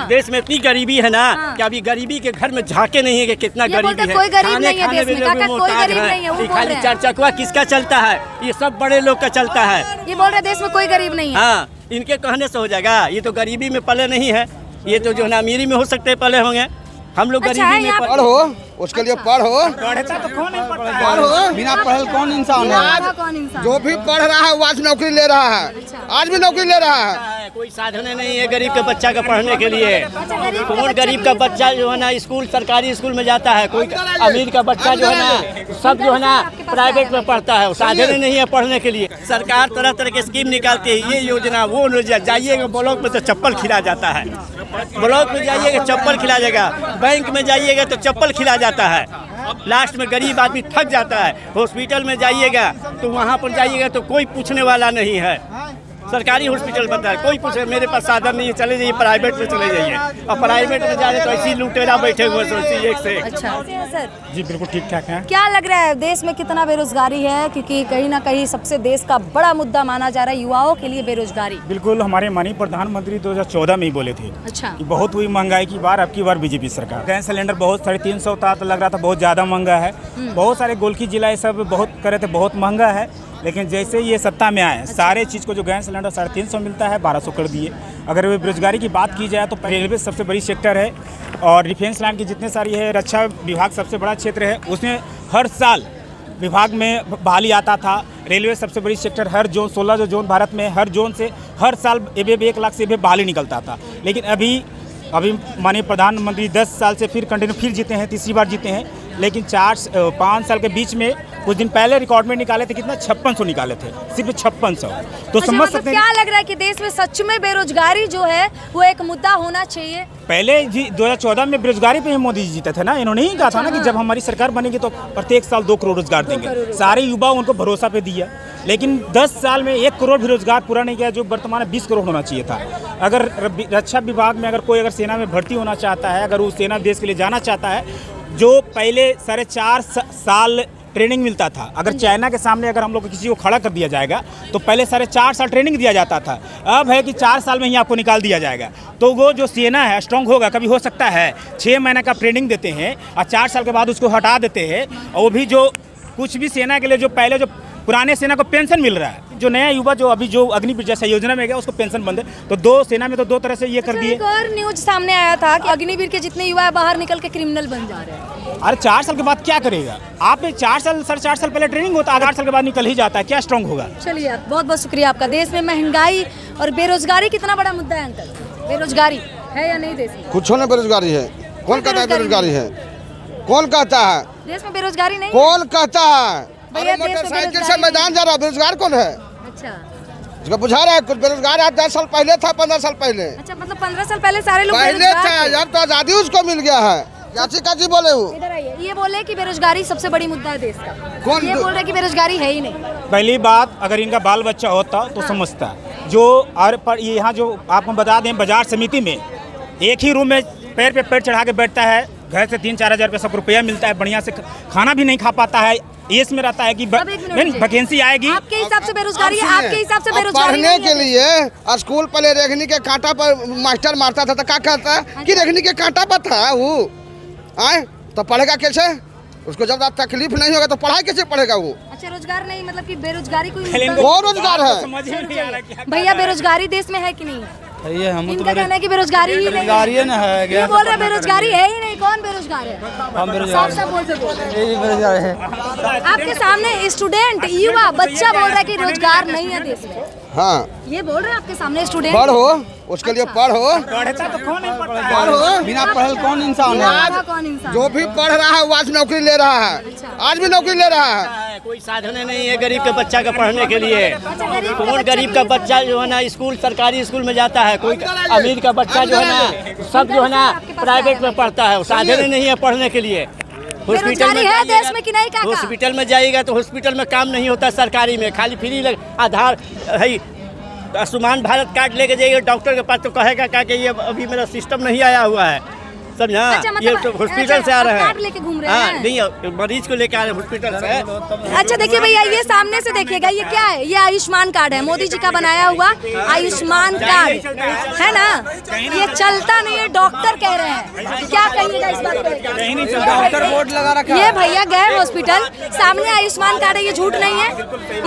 देश में इतनी गरीबी है ना कि अभी गरीबी के घर में झांके नहीं है कि कितना गरीबी है। कोई गरीब नहीं है देश में, काका कोई गरीब नहीं है। वो खाली चर्चा किसका चलता है? ये सब बड़े लोग का चलता है। ये बोल रहे देश में कोई गरीब नहीं है। हाँ, इनके कहने से हो जाएगा? ये तो गरीबी में पले नहीं है, ये तो जो है ना अमीरी में हो सकते हैं पले होंगे। हम लोग गरीबी में पढ़ो, उसके लिए पढ़ो। पढ़ता तो कौन नहीं पढ़ता? पढ़ो, बिना पढ़ल कौन इंसान है? जो भी पढ़ रहा है वो आज नौकरी ले रहा है, आज भी नौकरी ले रहा है। कोई साधन नहीं है गरीब के बच्चा का पढ़ने के लिए। कौन गरीब का बच्चा जो है ना स्कूल सरकारी स्कूल में जाता है? कोई अमीर का बच्चा जो है ना सब जो है ना प्राइवेट में पढ़ता है। साधन नहीं है पढ़ने के लिए। सरकार तरह तरह की स्कीम निकालती है, ये योजना वो योजना। जाइएगा ब्लॉक में तो चप्पल खिला जाता है, ब्लॉक में जाइएगा चप्पल खिला जाएगा, बैंक में जाइएगा तो चप्पल खिला जाता है। लास्ट में गरीब आदमी थक जाता है। हॉस्पिटल में जाइएगा तो वहाँ पर जाइएगा तो कोई पूछने वाला नहीं है। सरकारी हॉस्पिटल बनता है, कोई पूछे मेरे पास साधन नहीं है, चले जाइए प्राइवेट में चले जाइए। और प्राइवेट में जा रहे तो ऐसी लुटेरा बैठे हुए एक से। अच्छा सर जी बिल्कुल ठीक ठाक है। क्या लग रहा है देश में कितना बेरोजगारी है? क्योंकि कहीं ना कहीं सबसे देश का बड़ा मुद्दा माना जा रहा है युवाओं के लिए बेरोजगारी। बिल्कुल, हमारे माननीय प्रधानमंत्री 2014 में ही बोले थे अच्छा कि बहुत हुई महंगाई की बार, अब की बार बीजेपी सरकार। गैस सिलेंडर बहुत 350 था तो लग रहा था बहुत ज़्यादा महंगा है। बहुत सारे गोलकी जिला ये सब बहुत करे थे बहुत महंगा है, लेकिन जैसे ये सत्ता में आए सारे चीज़ को जो गैस सिलेंडर 350 मिलता है 1200 कर दिए। अगर बेरोजगारी की बात की जाए तो रेलवे सबसे बड़ी सेक्टर है और डिफेंस लाइन की जितने सारी है, रक्षा विभाग सबसे बड़ा क्षेत्र है, उसमें हर साल विभाग में बहाली आता था। रेलवे सबसे बड़ी सेक्टर, हर जोन 16 जो जोन भारत में, हर जोन से हर साल 1 लाख से बहाली निकलता था। लेकिन अभी माननीय प्रधानमंत्री 10 साल से फिर कंटिन्यू फिर जीते हैं, तीसरी बार जीते हैं। लेकिन 5 साल के बीच में कुछ दिन पहले रिकॉर्ड में निकाले थे, कितना 5600 निकाले थे, सिर्फ 5600। तो समझ सकते हैं क्या लग रहा है कि देश में सच में बेरोजगारी जो है वो एक मुद्दा होना चाहिए। पहले जी 2014 में बेरोजगारी पे ही मोदी जी जीते थे ना। इन्होंने ही कहा था ना कि जब हमारी सरकार बनेगी तो प्रत्येक साल 2 करोड़ रोजगार देंगे। सारे युवा उनको भरोसा पे दिया, लेकिन 10 साल में 1 करोड़ भी रोजगार पूरा नहीं किया, जो वर्तमान में 20 करोड़ होना चाहिए था। अगर रक्षा विभाग में अगर कोई सेना में भर्ती होना चाहता है, अगर वो सेना देश के लिए जाना चाहता है, जो पहले 4.5 साल ट्रेनिंग मिलता था, अगर चाइना के सामने अगर हम लोग किसी को खड़ा कर दिया जाएगा तो पहले 4.5 साल ट्रेनिंग दिया जाता था। अब है कि 4 साल में ही आपको निकाल दिया जाएगा। तो वो जो सेना है स्ट्रांग होगा, कभी हो सकता है 6 महीने का ट्रेनिंग देते हैं और 4 साल के बाद उसको हटा देते हैं। और वो भी जो कुछ भी सेना के लिए जो पहले जो पुराने सेना को पेंशन मिल रहा है, जो नया युवा जो अभी जो अग्निवीर जैसा योजना में गया उसको पेंशन बंद है। तो 2 सेना में तो 2 तरह से ये कर दिए। एक और न्यूज सामने आया था कि अग्निवीर के जितने युवा बाहर निकल के क्रिमिनल बन जा रहे हैं। अरे 4 साल के बाद क्या करेगा? आप 4 साल 4.5 साल पहले ट्रेनिंग होता है, 8 साल के बाद निकल ही जाता है, क्या स्ट्रांग होगा? चलिए यार, बहुत बहुत शुक्रिया आपका। देश में महंगाई और बेरोजगारी कितना बड़ा मुद्दा है अंकल? बेरोजगारी है या नहीं देश में? कुछ ना बेरोजगारी है। कौन कहता है बेरोजगारी है? कौन कहता है देश में बेरोजगारी नहीं? कौन कहता है? भैया, मोटरसाइकिल से मैदान जा रहा है, बेरोजगार कौन है? अच्छा, उसको बुझा रहा है कुछ बेरोजगार है। 10 साल पहले था, 15 साल पहले। अच्छा, मतलब 15 साल पहले सारे लोग पहले बेरोजगार था, थे। अब तो आजादी उसको मिल गया है। काची बोले वो? इधर आइए। ये बोले कि बेरोजगारी सबसे बड़ी मुद्दा है देश का। कौन ये बोल रहे कि बेरोजगारी है ही नहीं। पहली बात, अगर इनका बाल बच्चा होता तो समझता। जो और पर यहाँ जो आपको बता दें, बाजार समिति में एक ही रूम में पैर पे पैर चढ़ा के बैठता है, घर से 3-4 हज़ार रुपये सब रुपया मिलता है, बढ़िया से खाना भी नहीं खा पाता है। इसमें रहता है कि वैकेंसी आएगी। आपके हिसाब से बेरोजगारी है? आपके हिसाब से बेरोजगारी पढ़ने के लिए स्कूल पहले रेखनी के कांटा पर मास्टर मारता था, तो क्या कहता है कि रेखनी के कांटा पर था वो आए तो पढ़ेगा कैसे? उसको जब तकलीफ नहीं होगा तो पढ़ाई कैसे पढ़ेगा वो? अच्छा, रोजगार नहीं, मतलब कि बेरोजगारी कोई बहुत रोजगार है। भैया, बेरोजगारी देश में है कि नहीं? ये हम इनका कहना है कि बेरोजगारी ही नहीं है। ना है। ये बोल रहे बेरोजगारी है ही नहीं। कौन बेरोजगार है? हम बेरोजगार है। आपके सामने स्टूडेंट, युवा, बच्चा बोल रहा है कि रोजगार नहीं है देश में। हाँ, ये बोल रहे हैं आपके सामने स्टूडेंट। पढ़ो, उसके लिए पढ़ो। पढ़ता तो कौन नहीं पढ़ता? पढ़ो, बिना पढ़ल कौन इंसान है? कौन इंसान? जो भी पढ़ रहा है वो आज नौकरी ले रहा है, आज भी नौकरी ले रहा है। कोई साधन नहीं है गरीब के बच्चा का पढ़ने के लिए। कौन गरीब का बच्चा जो है ना स्कूल सरकारी स्कूल में जाता है? कोई अमीर का बच्चा जो है ना सब जो है ना प्राइवेट में पढ़ता है। साधन नहीं है पढ़ने के लिए। हॉस्पिटल में है देश में कि नहीं काका? हॉस्पिटल में जाइएगा तो हॉस्पिटल में काम नहीं होता, सरकारी में खाली फ्री आधार है। आयुष्मान भारत कार्ड लेके जाइएगा डॉक्टर के पास तो कहेगा क्या कि ये अभी मेरा सिस्टम नहीं आया हुआ है। समझा। अच्छा, मतलब ये तो हॉस्पिटल से आ रहे कार्ड लेके घूम रहे हैं। नहीं, मरीज को लेके आ रहे हैं हॉस्पिटल से। अच्छा देखिए भैया, ये सामने से देखिएगा, ये क्या है? ये आयुष्मान कार्ड है, मोदी जी का बनाया हुआ आयुष्मान कार्ड है ना। ये चलता नहीं है, डॉक्टर कह रहे हैं। क्या कहिएगा इस बात पे? डॉक्टर बोर्ड लगा रखा है। ये भैया गए हॉस्पिटल, सामने आयुष्मान कार्ड है, ये झूठ नहीं है?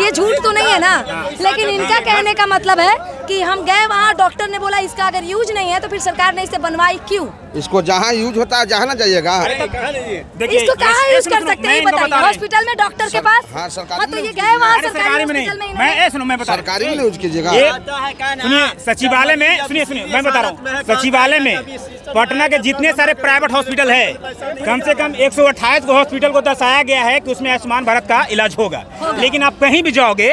ये झूठ तो नहीं है ना? लेकिन इनका कहने का मतलब है कि हम गए वहाँ, डॉक्टर ने बोला इसका अगर यूज नहीं है तो फिर सरकार ने इसे बनवाई क्यों? इसको जहाँ यूज होता है जहाँ ना जाइएगा। इसको कहाँ यूज कर सकते हैं बताइए? हॉस्पिटल में डॉक्टर के पास? हाँ, सरकारी हाँ, तो ये गए वहाँ सरकारी में नहीं। मैं बता सरकारी में यूज कीजिएगा। सुनिए, सचिवालय में सुनिए मैं बता रहा हूँ, सचिवालय में पटना के जितने सारे प्राइवेट हॉस्पिटल है, कम से कम 128 को हॉस्पिटल को दर्शाया गया है कि उसमें आयुष्मान भारत का इलाज होगा। लेकिन आप कहीं भी जाओगे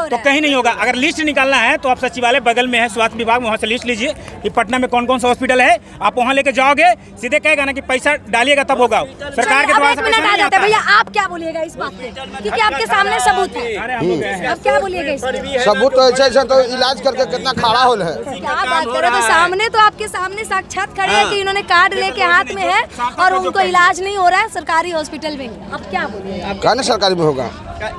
तो कहीं नहीं होगा। अगर लिस्ट निकालना है तो आप सचिवालय बगल में है, स्वास्थ्य विभाग, वहाँ से लिस्ट लीजिए कि पटना में कौन कौन सा हॉस्पिटल है। आप वहाँ लेके जाओगे, सीधे कहेगा ना कि पैसा डालिएगा तब होगा। सरकार के द्वारा से पैसा नहीं आता। भैया आप क्या बोलिएगा इस बात पे? क्योंकि आपके सामने सबूत है। अब क्या बोलिएगा इसमें? सबूत तो ऐसे तो इलाज करके कितना खड़ा होल है। क्या बात करो, तो सामने तो आपके सामने साक्षात खड़े हैं कि इन्होंने कार्ड लेके हाथ में है और उनको इलाज नहीं हो रहा है सरकारी हॉस्पिटल में। अब क्या बोलिएगा? कहना सरकारी में होगा।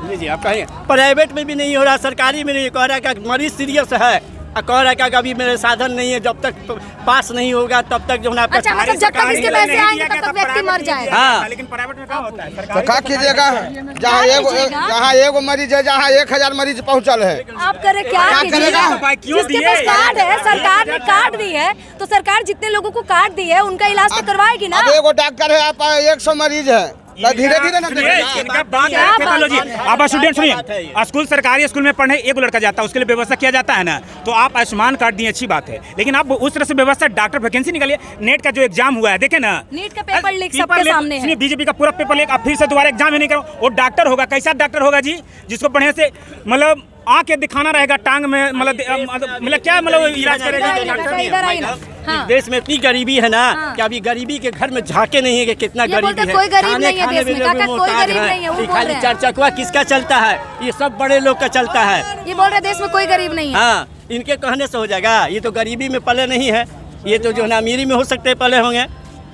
लीजिए, आप कहिए प्राइवेट में भी नहीं हो रहा, सरकारी में नहीं। कह रहा है कि मरीज सीरियस है, कह रहा है कि अभी मेरे साधन नहीं है, जब तक पास नहीं होगा तब तक जो है। अच्छा, मतलब जब तक इसके पैसे आएंगे तब तक व्यक्ति मर जाएगा। हाँ, लेकिन प्राइवेट में क्या होता है? तो क्या कीजिएगा? जहाँ एगो मरीज है, जहाँ 1000 मरीज पहुँचल है, आप करे क्या कीजिएगा? जिसके पास कार्ड है, सरकार ने कार्ड दी है, तो सरकार जितने लोगों को कार्ड दी है उनका इलाज तो करवाएगी ना। अब एगो डॉक्टर है, आप 100 मरीज है, धीरे धीरे ना इनका बात है पैथोलॉजी। आप स्टूडेंट सुनिए, स्कूल सरकारी स्कूल में पढ़ने एक लड़का जाता है, उसके लिए व्यवस्था किया जाता है ना। तो आप आयुष्मान कार्ड दिए, अच्छी बात है, लेकिन आप उस तरह से व्यवस्था, डॉक्टर वैकेंसी निकालिए। नेट का जो एग्जाम हुआ है, देखे ना, नीट का पेपर लीक सबके सामने है। बीजेपी का पूरा पेपर लीक, आप फिर से दोबारा एग्जाम ही नहीं करो। वो डॉक्टर होगा, कैसा डॉक्टर होगा जी, जिसको बढ़िया से मतलब आके दिखाना रहेगा, टांग में मतलब क्या मतलब इलाज करेगा। हाँ। देश में इतनी गरीबी है ना कि अभी गरीबी के घर में झांके नहीं है कि कितना गरीबी है। कोई गरीब नहीं है देश में, काका कोई गरीब नहीं है। वो खाली चर्चा किसका चलता है? ये सब बड़े लोग का चलता है। ये बोल रहे देश में कोई गरीब नहीं है। हाँ, इनके कहने से हो जाएगा? ये तो गरीबी में पले नहीं है, ये तो जो है अमीरी में हो सकते पले होंगे।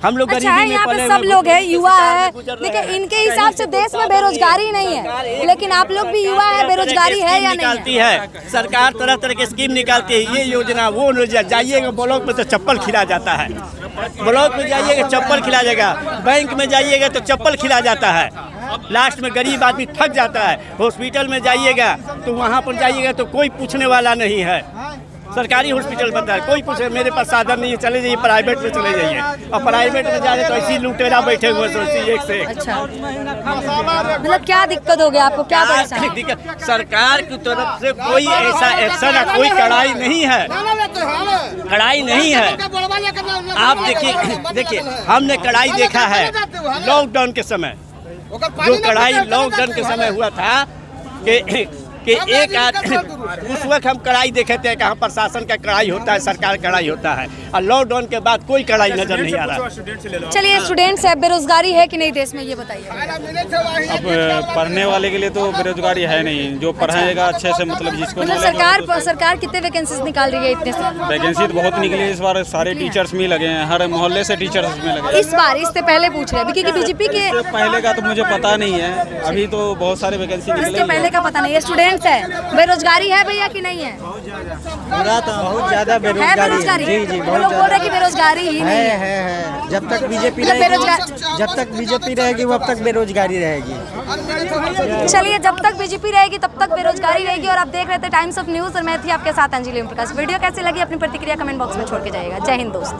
हम लोग अच्छा है, यहाँ पे सब लोग हैं, युवा है। देखिए इनके हिसाब से देश में बेरोजगारी नहीं है, लेकिन आप लोग भी युवा है, बेरोजगारी है या नहीं? निकालती है सरकार, तरह तरह की स्कीम निकालती है, ये योजना वो योजना। जाइएगा ब्लॉक में तो चप्पल खिला जाता है, ब्लॉक में जाइएगा चप्पल खिला जाएगा, बैंक में जाइएगा तो चप्पल खिला जाता है। लास्ट में गरीब आदमी थक जाता है। हॉस्पिटल में जाइएगा तो वहाँ पर जाइएगा तो कोई पूछने वाला नहीं है। सरकारी हॉस्पिटल बनता है, कोई पूछे मेरे पास साधन नहीं है, चले जाइए प्राइवेट में चले जाइए। और प्राइवेट में जा रहे तो ऐसी लुटेरा बैठे हुए सोचिए एक से। अच्छा, मतलब क्या दिक्कत हो गया आपको? क्या परेशानी? सरकार की तरफ से कोई ऐसा एक्शन है, कोई कड़ाई नहीं है, कड़ाई नहीं है। आप देखिए हमने कड़ाई देखा है लॉकडाउन के समय। जो कड़ाई लॉकडाउन के समय हुआ था कि एक उस वक्त हम कड़ाई देखे थे, कहाँ प्रशासन का कड़ाई होता है, सरकार कड़ाई होता है। और लॉकडाउन के बाद कोई कड़ाई नजर नहीं आ रहा। चलिए, स्टूडेंट्स है, बेरोजगारी है कि नहीं देश में, ये बताइए। अब पढ़ने वाले के लिए तो बेरोजगारी है नहीं, जो पढ़ाएगा अच्छे से, मतलब जिसको मतलब सरकार कितने वैकेंसीज निकाल रही है? इतने से वैकेंसी तो बहुत निकली है इस बार, सारे टीचर्स भी लगे हैं, हर मोहल्ले से टीचर्स में लगे। इस बार इससे पहले पूछ रहे हैं क्योंकि बीजेपी के पहले का तो मुझे पता नहीं है, अभी तो बहुत सारे वैकेंसी निकले। इसके पहले का पता नहीं है। स्टूडेंट्स है, बेरोजगारी है भैया कि नहीं है? बहुत ज्यादा बेरोजगारी। जी जी, बहुत लोग बोल रहे हैं कि बेरोजगारी ही नहीं है। है। जब तक बीजेपी रहेगी तब तक बेरोजगारी रहेगी। चलिए, जब तक बीजेपी रहेगी तब तक बेरोजगारी रहेगी। और आप देख रहे थे टाइम्स ऑफ न्यूज़ और मैं थी आपके साथ अंजलि ओम प्रकाश। वीडियो कैसी लगी अपनी प्रतिक्रिया कमेंट बॉक्स में छोड़ के जाइएगा। जय हिंद दोस्त।